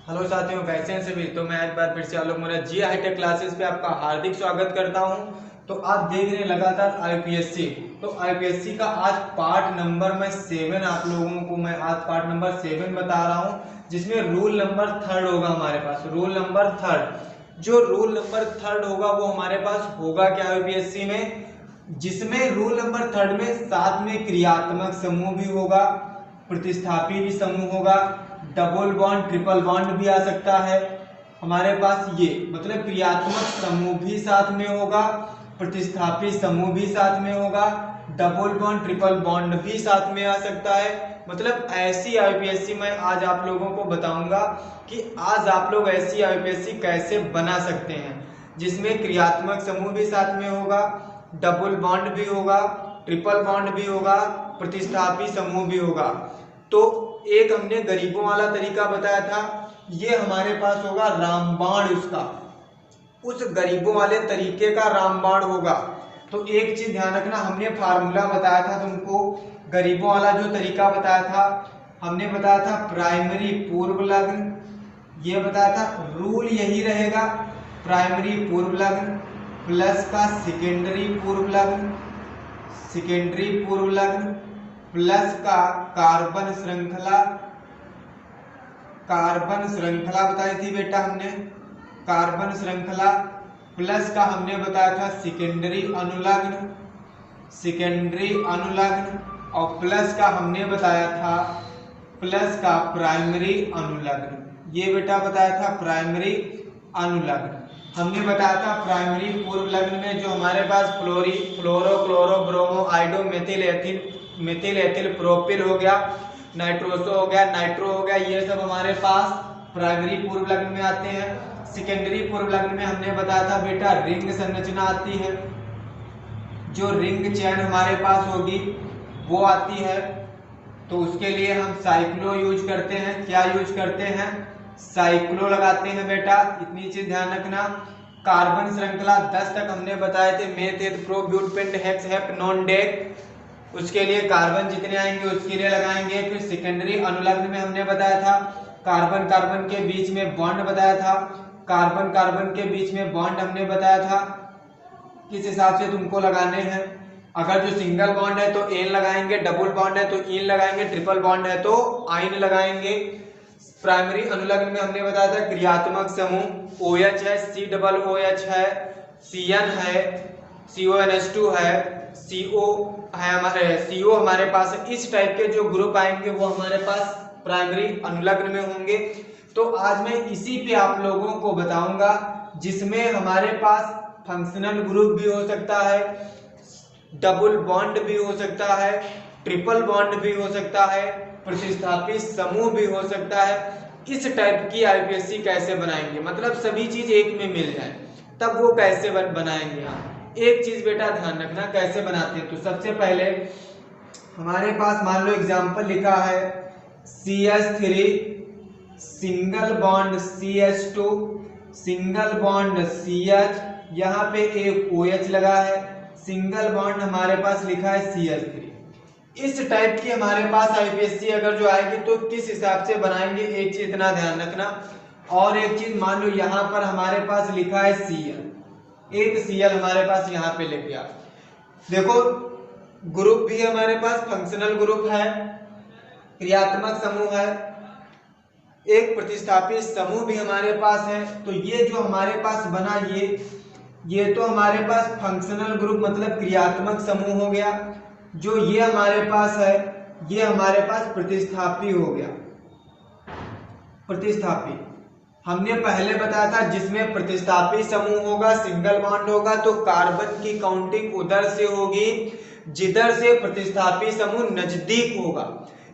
Hello साथियों, कैसे हैं सभी। तो मैं एक बार फिर से आलोक मोरा जी हाईटेक क्लासेस पे आपका हार्दिक स्वागत करता हूं। तो आप देख रहे हैं लगातार आईपीएससी। तो आईपीएससी का आज पार्ट नंबर मैं 7 आप लोगों को मैं आज पार्ट नंबर 7 बता रहा हूं, जिसमें रूल नंबर 3 होगा हमारे पास। रूल नंबर 3, जो रूल नंबर 3 होगा वो हमारे पास होगा क्या आईपीएससी में, जिसमें रूल नंबर 3 में साथ में क्रियात्मक समूह भी होगा, प्रतिस्थापी भी समूह होगा, डबल बॉन्ड ट्रिपल बॉन्ड भी आ सकता है हमारे पास। ये मतलब क्रियात्मक समूह भी साथ में होगा, प्रतिस्थापी समूह भी साथ में होगा, डबल बॉन्ड ट्रिपल बॉन्ड भी साथ में आ सकता है। मतलब ऐसी आईपीएससी मैं आज आप लोगों को बताऊंगा कि आज आप लोग ऐसी आईपीएससी कैसे बना सकते हैं, जिसमें क्रियात्मक समूह भी साथ में होगा, डबल बॉन्ड भी होगा, ट्रिपल बॉन्ड भी होगा, प्रतिस्थापी समूह भी होगा। तो एक हमने गरीबों वाला तरीका बताया था, ये हमारे पास होगा रामबाण उसका, उस गरीबों वाले तरीके का रामबाण होगा। तो एक चीज ध्यान रखना, हमने फार्मूला बताया था तुमको, गरीबों वाला जो तरीका बताया था हमने बताया था प्राइमरी पूर्व लग्न, ये बताया था रूल यही रहेगा, प्राइमरी पूर्व लग्न प्लस का सेकेंडरी पूर्व लग्न, सेकेंडरी पूर्व लग्न प्लस का कार्बन श्रृंखला, कार्बन श्रृंखला बताई थी बेटा हमने, कार्बन श्रृंखला प्लस का हमने बताया था सेकेंडरी अनुलग्न, सेकेंडरी अनुलग्न और प्लस का हमने बताया था प्लस का प्राइमरी अनुलग्न। ये बेटा बताया था प्राइमरी अनुलग्न। हमने बताया था प्राइमरी पूर्व लग्न में जो हमारे पास fluoro chloro bromo आइडो methyl ethyl propyl हो गया, नाइट्रोसो हो गया, नाइट्रो हो गया, ये सब हमारे पास प्राइमरी पूर्व लग्न में आते हैं। सेकेंडरी पूर्व लग्न में हमने बताया था बेटा रिंग संरचना आती है, जो रिंग चैन हमारे पास होगी वो आती है। तो उसके लिए हम साइक्लो यूज करते हैं। क्या यूज करते हैं? साइक्लो लगाते हैं बेटा, इतनी चीज ध्यान रखना। कार्बन श्रृंखला 10 तक हमने बताए थे, meth eth pro but pent hex hep non dec, उसके लिए कार्बन जितने आएंगे उसके लिए लगाएंगे। फिर सेकेंडरी अनुलग्न में हमने बताया था कार्बन कार्बन के बीच में बॉन्ड बताया था, कार्बन कार्बन के बीच में बॉन्ड हमने बताया था किस हिसाब से तुमको लगाने हैं। अगर जो सिंगल बॉन्ड है तो एन लगाएंगे, डबल बॉन्ड है तो इन लगाएंगे, ट्रिपल बॉन्ड है तो आइन लगाएंगे। प्राइमरी अनुलग्न में हमने बताया था क्रियात्मक समूह OH है, COOH है, CN है, CONH2 है, CO है, हमारे CO हमारे पास है। इस टाइप के जो ग्रुप आएंगे वो हमारे पास प्राइमरी अनुलग्न में होंगे। तो आज मैं इसी पे आप लोगों को बताऊंगा, जिसमें हमारे पास फंक्शनल ग्रुप भी हो सकता है, डबल बॉन्ड भी हो सकता है, ट्रिपल बॉन्ड भी हो सकता है, प्रतिस्थापी समूह भी हो सकता है। इस टाइप की आईपीएससी कैसे बनाएंगे, मतलब सभी चीज एक में मिल जाए, तब वो कैसे बनाएंगे आप। एक चीज बेटा ध्यान रखना कैसे बनाते हैं। तो सबसे पहले हमारे पास मान लो एग्जांपल लिखा है CH3 single bond CH2 single bond CH, यहाँ पे एक OH लगा है, सिंगल बॉन्ड हमारे पास लिखा है CH3। इस टाइप की हमारे पास आईपीएससी अगर जो आएगी तो किस हिसाब से बनाएंगे, एक चीज इतना ध्यान रखना। और एक चीज मान लो यहाँ पर हमारे पास लिखा है Cl, एक Cl हमारे पास यहाँ पे लिख गया। देखो ग्रुप भी हमारे पास फंक्शनल ग्रुप है, क्रियात्मक समूह है, एक प्रतिस्थापी समूह भी हमारे पास है। तो ये जो हमारे पास बना ये तो हमारे पास फंक्शनल ग्रुप मतलब क्रियात्मक समूह हो गया। जो ये हमारे पास है ये हमारे पास प्रतिस्थापी हो गया। प्रतिस्थापी हमने पहले बताया था जिसमें प्रतिस्थापी समूह होगा, सिंगल बॉन्ड होगा, तो कार्बन की काउंटिंग उधर से होगी जिधर से प्रतिस्थापी समूह नजदीक होगा।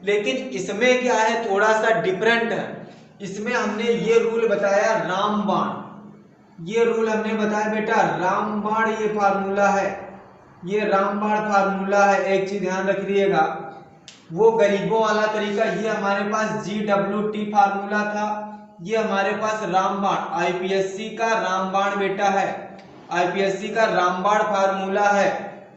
लेकिन इसमें क्या है, थोड़ा सा डिफरेंट है। इसमें हमने ये रूल बताया रामबाण, ये रूल हमने बताया बेटा रामबाण, ये फार्मूला है, ये रामबाण फार्मूला है। एक चीज ध्यान रखिएगा, वो गरीबों वाला तरीका ये हमारे पास GWT फार्मूला था, ये हमारे पास रामबाण आईपीएससी का रामबाण बेटा है, आईपीएससी का रामबाण फार्मूला है।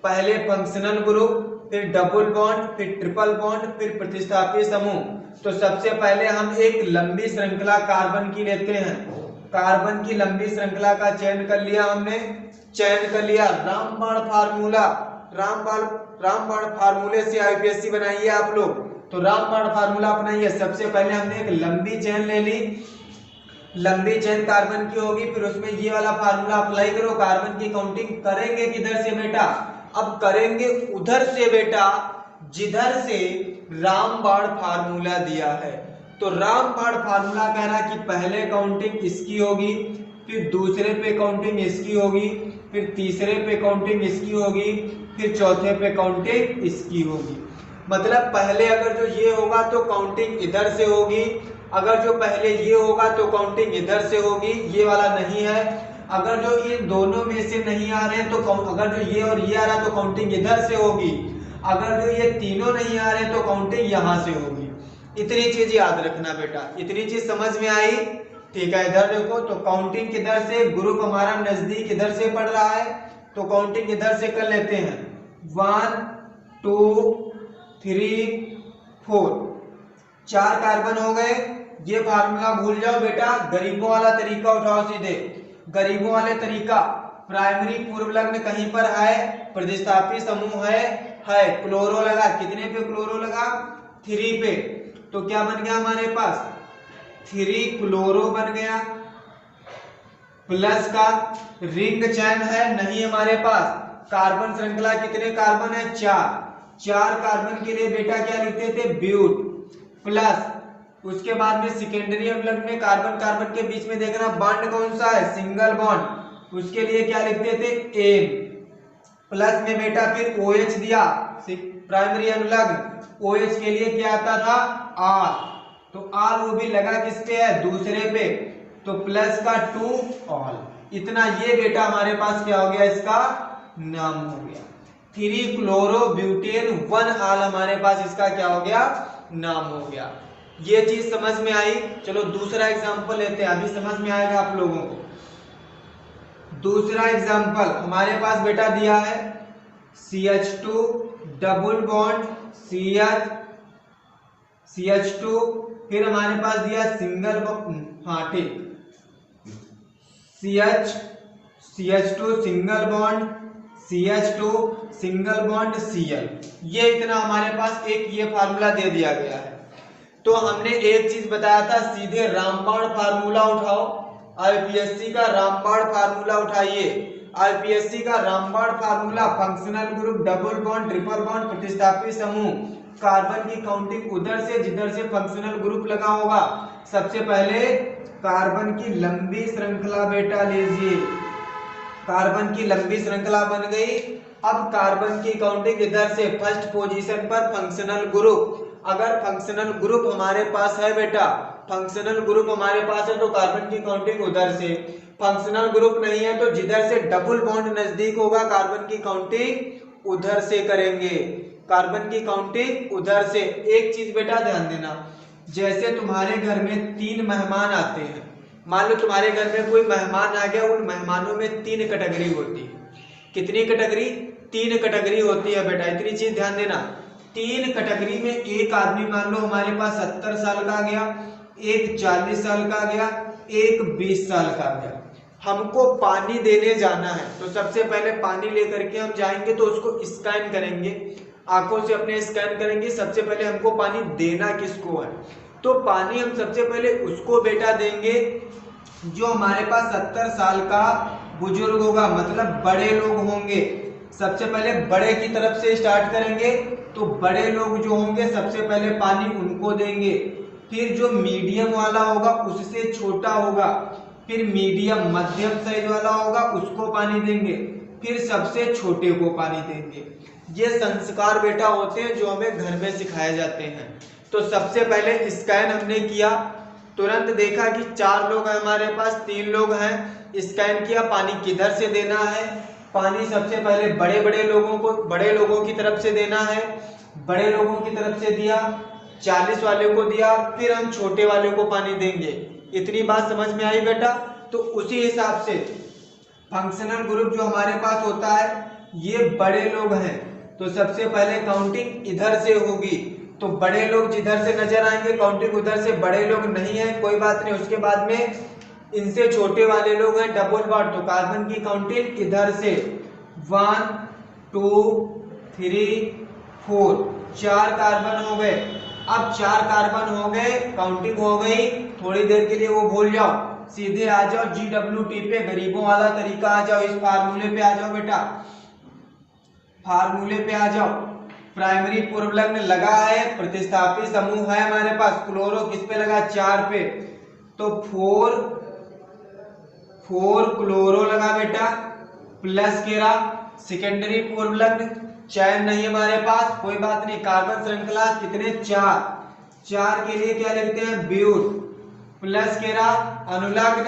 पहले फंक्शनल ग्रुप, फिर डबल बॉन्ड, फिर ट्रिपल बॉन्ड, फिर प्रतिस्थापी समूह। तो सबसे पहले हम एक लंबी श्रृंखला कार्बन की लेते हैं। कार्बन की लंबी श्रृंखला का चयन कर लिया हमने, चयन कर लिया। रामबाण फार्मूला, रामबाण फार्मूले से आईपीएससी बनाइए आप लोग, तो रामबाण फार्मूला अपनाइए। सबसे पहले हमने एक लंबी चेन ले ली, लंबी चेन कार्बन की होगी, फिर उसमें ये वाला फार्मूला अप्लाई करो। कार्बन की काउंटिंग करेंगे किधर से बेटा? अब करेंगे उधर से बेटा जिधर से रामबाण फार्मूला दिया है। तो रामबाण फार्मूला कह रहा कि पहले काउंटिंग इसकी होगी, फिर दूसरे पे काउंटिंग इसकी होगी, फिर तीसरे पे काउंटिंग इसकी होगी, फिर चौथे पे काउंटिंग इसकी होगी। मतलब पहले अगर जो ये होगा तो काउंटिंग इधर से होगी, अगर जो पहले ये होगा तो काउंटिंग इधर से होगी, ये वाला नहीं है। अगर जो इन दोनों में से नहीं आ रहे हैं तो अगर जो ये और ये आ रहा है तो काउंटिंग इधर से होगी, अगर जो ये तीनों नहीं आ रहे तो काउंटिंग यहां से होगी। इतनी चीज याद रखना बेटा, इतनी चीज समझ में आई? ठीक है, इधर देखो तो काउंटिंग किधर से, ग्रुप हमारा नजदीक इधर से पड़ रहा है तो काउंटिंग इधर से कर लेते हैं। 1 2 3 4, 4 कार्बन हो गए। ये फार्मूला भूल जाओ बेटा, गरीबों वाला तरीका उठाओ सीधे। गरीबों वाले तरीका, प्राइमरी पूर्व लग्न कहीं पर है, प्रतिस्थापी समूह है, क्लोरो लगा, कितने पे क्लोरो लगा? 3 पे। तो क्या बन गया हमारे पास? 3 क्लोरो बन गया, प्लस का रिंग चैन है नहीं हमारे पास। कार्बन श्रृंखला कितने कार्बन है? 4 कार्बन के लिए बेटा क्या लिखते थे? ब्यूट। प्लस उसके बाद में सेकेंडरी अनुलग्न में कार्बन कार्बन के बीच में देखना बॉन्ड कौन सा है? सिंगल बॉन्ड, उसके लिए क्या लिखते थे? एन। प्लस में बेटा फिर OH दिया, प्राइमरी अनुलग्न, OH के लिए क्या आता था? आर। तो आर वो भी लगा किस पे है? दूसरे पे, तो प्लस का 2 ऑल। इतना ये बेटा हमारे पास क्या हो गया? इसका नाम हो गया 3 क्लोरो ब्यूटेन 1 आल, हमारे पास इसका क्या हो गया? नाम हो गया। ये चीज समझ में आई? चलो दूसरा एग्जांपल लेते हैं, अभी समझ में आएगा आप लोगों को। दूसरा एग्जांपल हमारे पास बेटा दिया है CH2 डबल बॉन्ड CH2, फिर हमारे पास दिया सिंगल बॉन्ड, हाँ ठीक, CH2 single bond CH2 single bond Cl। ये इतना हमारे पास एक ये फार्मूला दे दिया गया है। तो हमने एक चीज बताया था, सीधे रामबाण फार्मूला उठाओ, आईपीएससी का रामबाण फार्मूला उठाइए। आईपीएससी का रामबाण formula, functional group, double bond, triple bond, प्रतिस्थापी समूह, कार्बन की काउंटिंग उधर से जिधर से फंक्शनल ग्रुप लगा होगा। सबसे पहले कार्बन की लंबी श्रृंखला बेटा लीजिए, कार्बन की लंबी श्रृंखला बन गई। अब कार्बन की काउंटिंग इधर से फर्स्ट पोजीशन पर फंक्शनल ग्रुप, अगर फंक्शनल ग्रुप हमारे पास है बेटा, फंक्शनल ग्रुप हमारे पास है तो कार्बन की काउंटिंग उधर से, फंक्शनल ग्रुप नहीं है तो जिधर से डबल बॉन्ड नजदीक होगा कार्बन की काउंटिंग उधर से करेंगे, कार्बन की काउंटिंग उधर से। एक चीज बेटा ध्यान देना, जैसे तुम्हारे घर में 3 मेहमान आते हैं, मान लो तुम्हारे घर में कोई मेहमान आ गया, उन मेहमानों में 3 कैटेगरी होती है। कितनी कैटेगरी? 3 कैटेगरी होती है बेटा, इतनी चीज ध्यान देना। 3 कैटेगरी में एक आदमी मान लो हमारे पास 70 साल का आ गया, एक 40 साल का आ गया, एक 20 साल का आ गया। हमको पानी देने जाना है तो सबसे पहले पानी लेकर के हम जाएंगे तो उसको स्कैन करेंगे, आंखों से अपने स्कैन करेंगे। सबसे पहले हमको पानी देना किसको है? तो पानी हम सबसे पहले उसको बेटा देंगे जो हमारे पास 70 साल का बुजुर्ग होगा, मतलब बड़े लोग होंगे। सबसे पहले बड़े की तरफ से स्टार्ट करेंगे, तो बड़े लोग जो होंगे सबसे पहले पानी उनको देंगे। फिर जो मीडियम वाला होगा उससे छोटा होगा, फिर मीडियम मध्यम साइज वाला होगा उसको पानी देंगे, फिर सबसे छोटे को पानी देंगे। ये संस्कार बेटा होते हैं जो हमें घर में सिखाए जाते हैं। तो सबसे पहले स्कैन हमने किया, तुरंत देखा कि 4 लोग हैं हमारे पास, 3 लोग हैं, स्कैन किया पानी किधर से देना है। पानी सबसे पहले बड़े लोगों की तरफ से देना है, बड़े लोगों की तरफ से दिया, 40 वाले को दिया, फिर हम छोटे वाले को पानी देंगे। इतनी बात समझ में आई बेटा? तो उसी हिसाब से फंक्शनल ग्रुप जो हमारे पास होता है, ये बड़े लोग हैं तो सबसे पहले काउंटिंग इधर से होगी, तो बड़े लोग जिधर से नजर आएंगे काउंटिंग उधर से, बड़े लोग नहीं है कोई बात नहीं। उसके बाद में इनसे छोटे वाले लोग हैं डबल बॉन्ड, तो कार्बन की काउंटिंग इधर से 1 2 3 4, 4 कार्बन हो गए। अब 4 कार्बन हो गए, काउंटिंग हो गई, थोड़ी देर के लिए वो भूल जाओ, सीधे आ जाओ GWT पे, गरीबों वाला तरीका आ जाओ, इस फार्मूले पे आ जाओ बेटा, फार्मूले पे आ जाओ। प्राइमरी पूर्व लग्न लगा है, प्रतिस्थापी समूह है हमारे पास, क्लोरो किस पे लगा 4 पे, तो 4 क्लोरो लगा बेटा, प्लस केरा सेकेंडरी पूर्व लग्न, चयन नहीं हमारे पास कोई बात नहीं। कार्बन श्रृंखला कितने 4 के लिए क्या लिखते हैं ब्यूट, प्लस केरा अनुलग्न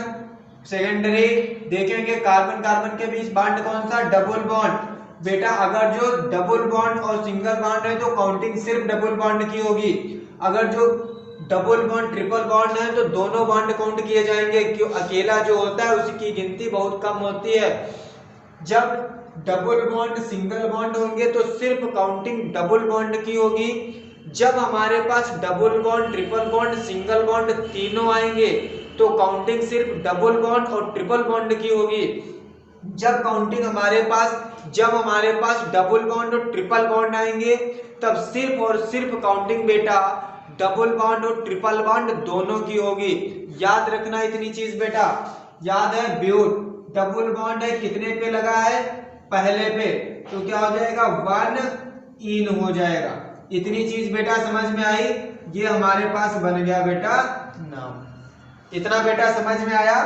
सेकेंडरी, देखेंगे कार्बन कार्बन के बीच बॉन्ड कौन सा डबल बॉन्ड। बेटा अगर जो डबल बॉन्ड और सिंगल बॉन्ड है तो काउंटिंग सिर्फ डबल बॉन्ड की होगी, अगर जो डबल बॉन्ड ट्रिपल बॉन्ड है तो दोनों बॉन्ड काउंट किए जाएंगे, क्यों अकेला जो होता है उसकी गिनती बहुत कम होती है। जब डबल बॉन्ड सिंगल बॉन्ड होंगे तो सिर्फ काउंटिंग डबल बॉन्ड की होगी। जब हमारे पास double bond triple bond single bond तीनों आएंगे तो काउंटिंग सिर्फ डबल बॉन्ड और ट्रिपल बॉन्ड की होगी। जब हमारे पास डबल बॉन्ड और ट्रिपल बॉन्ड आएंगे तब सिर्फ और सिर्फ काउंटिंग बेटा डबल बॉन्ड और ट्रिपल बॉन्ड दोनों की होगी। याद रखना इतनी चीज बेटा, याद है ब्यूट डबल बॉन्ड है कितने पे लगा है पहले पे, तो क्या हो जाएगा 1 इन हो जाएगा। इतनी चीज बेटा समझ में आई, ये हमारे पास बन गया बेटा नाम। इतना बेटा समझ में आया।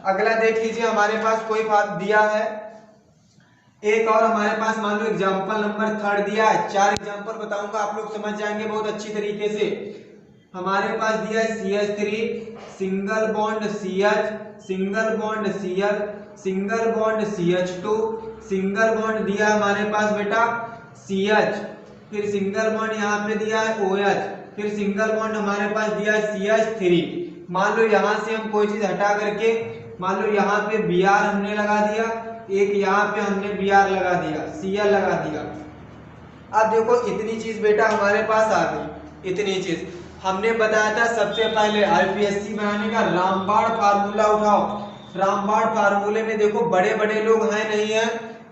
अगला देख लीजिए हमारे पास कोई बात दिया है एक और हमारे पास, मान लो एग्जाम्पल नंबर 3 दिया है। 4 एग्जाम्पल बताऊंगा, आप लोग समझ जाएंगे बहुत अच्छी तरीके से। हमारे पास दिया है CH3 single bond CH, single bond Cl, single bond CH2, single bond दिया हमारे पास बेटा CH, फिर सिंगल बॉन्ड यहाँ पे दिया है OH, फिर सिंगल बॉन्ड हमारे पास दिया है CH3। मान लो यहाँ से हम कोई चीज हटा करके, मान लो यहाँ पे Br हमने लगा दिया, एक यहाँ पे हमने Br लगा दिया, Cl लगा दिया। अब देखो इतनी चीज बेटा हमारे पास आ गई। इतनी चीज हमने बताया था सबसे पहले IPSC बनाने का रामबाण फार्मूला उठाओ। रामबाण फार्मूले में देखो बड़े बड़े लोग हैं नहीं है,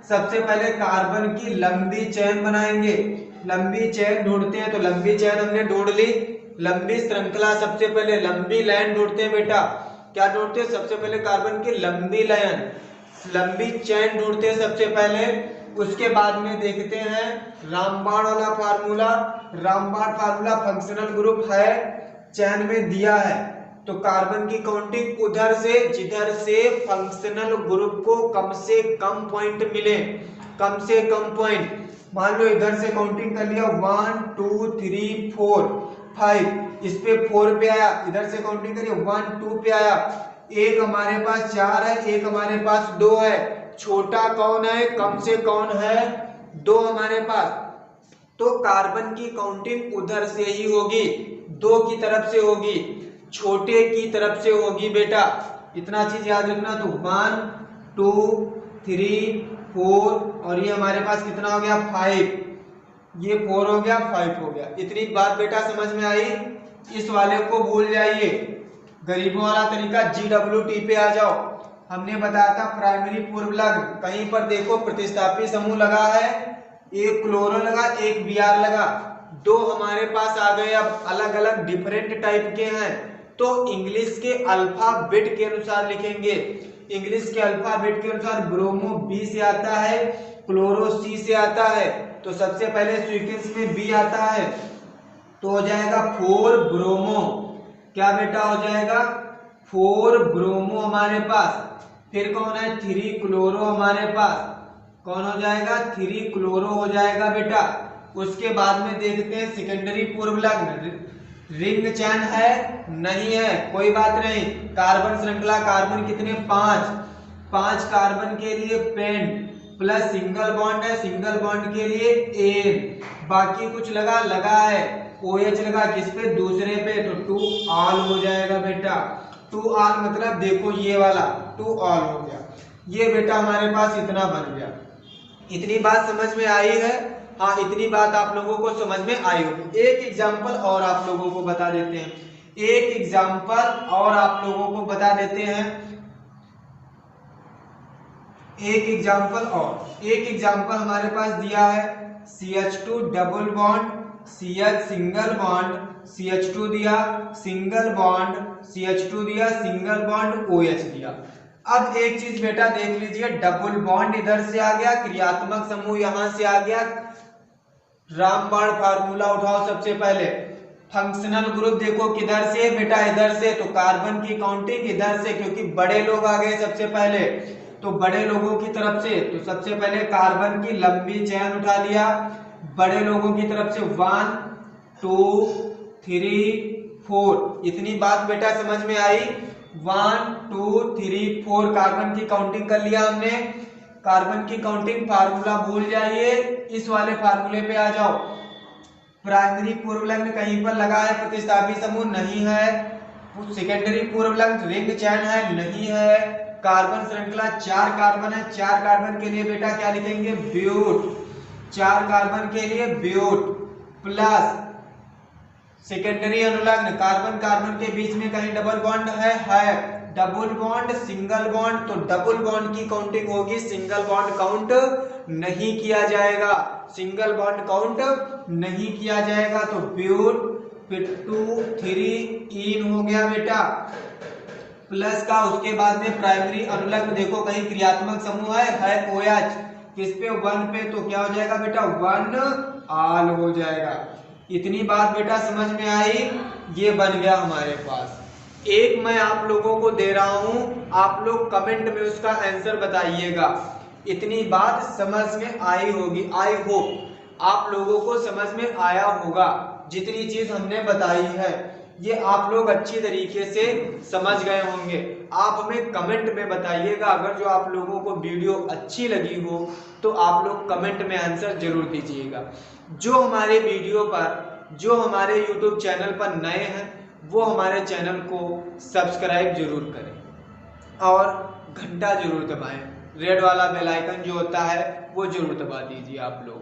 सबसे पहले कार्बन की लंबी चेन बनाएंगे। लंबी चेन ढूंढते हैं, तो लंबी चेन हमने ढूंढ ली। लंबी श्रृंखला सबसे पहले लंबी लाइन ढूंढते हैं बेटा, क्या ढूंढते हैं सबसे पहले कार्बन की लंबी लाइन, लंबी चेन ढूंढते हैं सबसे पहले। उसके बाद में देखते हैं रामबाण वाला फार्मूला। रामबाण फार्मूला फंक्शनल ग्रुप है, चेन में दिया है, तो कार्बन की काउंटिंग उधर से जिधर से फंक्शनल ग्रुप को कम से कम पॉइंट मिले, कम से कम पॉइंट। मान लो इधर से काउंटिंग कर लिया 1 2 3 4 5, इस पे 4 पे आया, इधर से काउंटिंग करिए 1 2 पे आया। एक हमारे पास 4 है, एक हमारे पास 2 है। छोटा कौन है, कम से कौन है 2 हमारे पास, तो कार्बन की काउंटिंग उधर से ही होगी, 2 की तरफ से होगी, छोटे की तरफ से होगी बेटा। इतना चीज याद रखना। तो 1 2 3 4 और ये हमारे पास कितना हो गया 5, ये 4 हो गया 5 हो गया। इतनी बात बेटा समझ में आई। इस वाले को भूल जाइए, गरीबों वाला तरीका GWT पे आ जाओ। हमने बताया था प्राइमरी पूर्व लग्न, कहीं पर देखो प्रतिस्थापी समूह लगा है, एक क्लोरो लगा, एक Br लगा, 2 हमारे पास आ गए। अब अलग अलग डिफरेंट टाइप के हैं, तो इंग्लिश के अल्फाबेट के अनुसार लिखेंगे। इंग्लिश के अल्फाबेट के अनुसार ब्रोमो B से आता है, क्लोरो C से आता है, तो सबसे पहले सीक्वेंस में B आता है, तो हो जाएगा 4 ब्रोमो। क्या बेटा हो जाएगा 4 ब्रोमो हमारे पास। फिर कौन है 3 क्लोरो हमारे पास, कौन हो जाएगा 3 क्लोरो हो जाएगा बेटा। उसके बाद में देखते हैं सेकेंडरी पूर्व लग्न, रिंग चैन है नहीं है कोई बात नहीं। कार्बन श्रृंखला, कार्बन कितने 5 कार्बन के लिए पेन, प्लस सिंगल बॉन्ड है, सिंगल बॉन्ड के लिए एन, बाकी कुछ लगा है, OH लगा किस पे दूसरे पे, तो 2 ऑल हो जाएगा बेटा। 2 ऑल मतलब देखो ये वाला 2 ऑल हो गया। ये बेटा हमारे पास इतना बन गया। इतनी बात समझ में आई है। हाँ, इतनी बात आप लोगों को समझ में आई होगी। एक एग्जाम्पल और आप लोगों को बता देते हैं, एक एग्जाम्पल और आप लोगों को बता देते हैं, एक एग्जाम्पल हमारे पास दिया है CH2 double bond, CH single bond, CH2 दिया सिंगल बॉन्ड, CH2 दिया सिंगल बॉन्ड, OH दिया। अब एक चीज बेटा देख लीजिए, डबल बॉन्ड इधर से आ गया, क्रियात्मक समूह यहां से आ गया। रामबाण फार्मूला उठाओ सबसे पहले। फंक्शनल ग्रुप देखो किधर से बेटा, इधर से, तो कार्बन की काउंटिंग इधर से, क्योंकि बड़े लोग आ गए सबसे पहले, तो बड़े लोगों की तरफ से, तो सबसे पहले कार्बन की लंबी चेन उठा लिया बड़े लोगों की तरफ से, 1 2 3 4। इतनी बात बेटा समझ में आई, 1 2 3 4 कार्बन की काउंटिंग कर लिया हमने। कार्बन की काउंटिंग फार्मूला भूल जाइए, इस वाले फार्मूले पे आ जाओ। प्राइमरी पूर्वलग्न कहीं पर लगा है, प्रतिस्थापी समूह नहीं है। सेकेंडरी पूर्वलग्न रिंग चैन है, नहीं है। कार्बन श्रृंखला 4 कार्बन है, 4 कार्बन के लिए बेटा क्या लिखेंगे, ब्यूट। 4 कार्बन के लिए ब्यूट प्लस सेकेंडरी अनुलग्न, कार्बन कार्बन के बीच में कहीं डबल बॉन्ड है डबल बॉन्ड सिंगल बॉन्ड, तो डबल बॉन्ड की काउंटिंग होगी, सिंगल बॉन्ड काउंट नहीं किया जाएगा, सिंगल बॉन्ड काउंट नहीं किया जाएगा। तो ब्यूट फिर 2 3 इन हो गया बेटा, प्लस का उसके बाद में प्राइमरी अनुलग्न देखो कहीं क्रियात्मक समूह है OH, किस पे 1 पे, तो क्या हो जाएगा बेटा 1 आल हो जाएगा। इतनी बात बेटा समझ में आई, ये बन गया हमारे पास। एक मैं आप लोगों को दे रहा हूं, आप लोग कमेंट में उसका आंसर बताइएगा। इतनी बात समझ में आई होगी, आई होप आप लोगों को समझ में आया होगा। जितनी चीज हमने बताई है ये आप लोग अच्छी तरीके से समझ गए होंगे। आप हमें कमेंट में बताइएगा, अगर जो आप लोगों को वीडियो अच्छी लगी हो तो आप लोग कमेंट में आंसर जरूर दीजिएगा। जो हमारे वीडियो पर, जो हमारे YouTube चैनल पर नए हैं वो हमारे चैनल को सब्सक्राइब जरूर करें और घंटा जरूर दबाएं, रेड वाला बेल आइकन जो होता है वो जरूर दबा दीजिए आप लोग,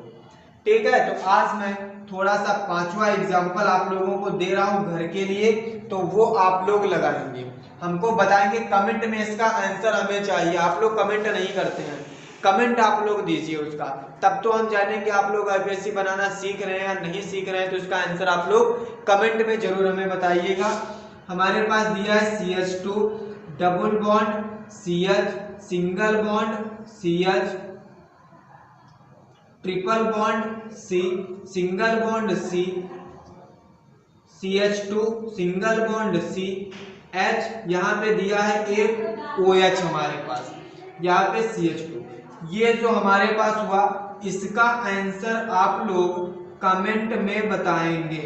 ठीक है। तो आज मैं थोड़ा सा 5वां एग्जाम्पल आप लोगों को दे रहा हूं घर के लिए, तो वो आप लोग लगाएंगे, हमको बताएंगे कमेंट में, इसका आंसर हमें चाहिए। आप लोग कमेंट नहीं करते हैं, कमेंट आप लोग दीजिए उसका, तब तो हम जानेंगे आप लोग आईपीएससी बनाना सीख रहे हैं या नहीं सीख रहे हैं। तो इसका आंसर आप लोग कमेंट में जरूर हमें बताइएगा। हमारे पास दिया है CH2 double bond, CH single bond, CH triple bond, C single bond, C CH2 single bond, C H, यहाँ पे दिया है एक OH हमारे पास, यहाँ पे CH2। ये जो हमारे पास हुआ इसका आंसर आप लोग कमेंट में बताएंगे।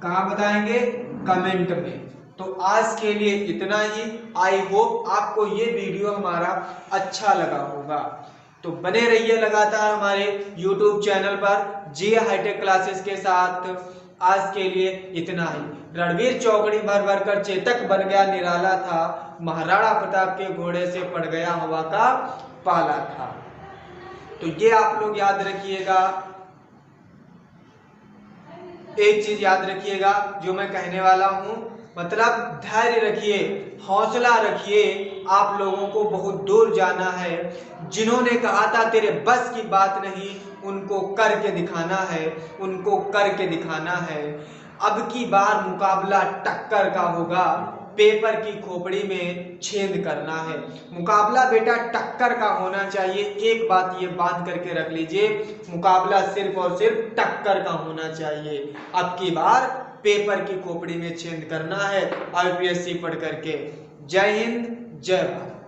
कहाँ बताएंगे? कमेंट में। तो आज के लिए इतना ही। आई होप आपको ये वीडियो हमारा अच्छा लगा होगा, तो बने रहिए लगातार हमारे YouTube चैनल पर जे हाईटेक क्लासेस के साथ। आज के लिए इतना ही। रणवीर चौकड़ी भर भर कर चेतक बन गया निराला था, महाराणा प्रताप के घोड़े से पड़ गया हवा का पाला था। तो ये आप लोग याद रखिएगा, एक चीज याद रखिएगा जो मैं कहने वाला हूं, मतलब धैर्य रखिए, हौसला रखिए। आप लोगों को बहुत दूर जाना है। जिन्होंने कहा था तेरे बस की बात नहीं, उनको करके दिखाना है, उनको करके दिखाना है। अब की बार मुकाबला टक्कर का होगा, पेपर की खोपड़ी में छेद करना है। मुकाबला बेटा टक्कर का होना चाहिए। एक बात ये बांध करके रख लीजिए, मुकाबला सिर्फ और सिर्फ टक्कर का होना चाहिए। अब की बार पेपर की खोपड़ी में छेद करना है आईपीएससी पढ़ करके। जय हिंद, जय भारत।